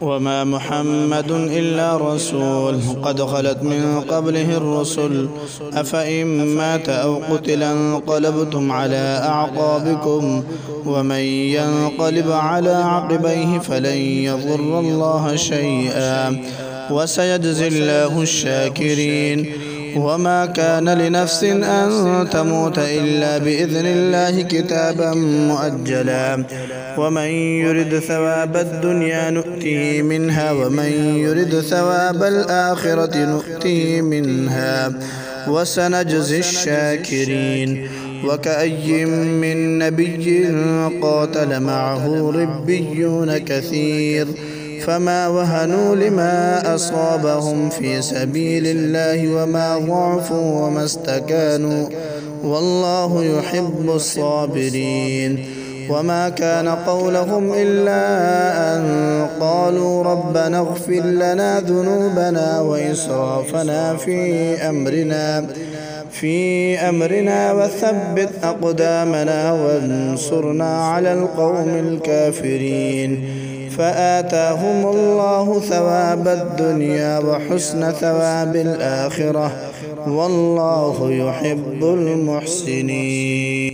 وما محمد إلا رسول قد خلت من قبله الرسل أفإن مات أو قتل انقلبتم على أعقابكم ومن ينقلب على عقبيه فلن يضر الله شيئا وسيجزي الله الشاكرين. وما كان لنفس أن تموت إلا بإذن الله كتابا مؤجلا ومن يرد ثواب الدنيا نؤته منها ومن يرد ثواب الآخرة نؤته منها وسنجزي الشاكرين. وكأي من نبي قاتل معه ربيون كثير فما وهنوا لما أصابهم في سبيل الله وما ضعفوا وما استكانوا والله يحب الصابرين. وما كان قولهم إلا أن قالوا ربنا اغفر لنا ذنوبنا وإسرافنا في أمرنا وثبت أقدامنا وانصرنا على القوم الكافرين. فآتاهم الله ثواب الدنيا وحسن ثواب الآخرة والله يحب المحسنين.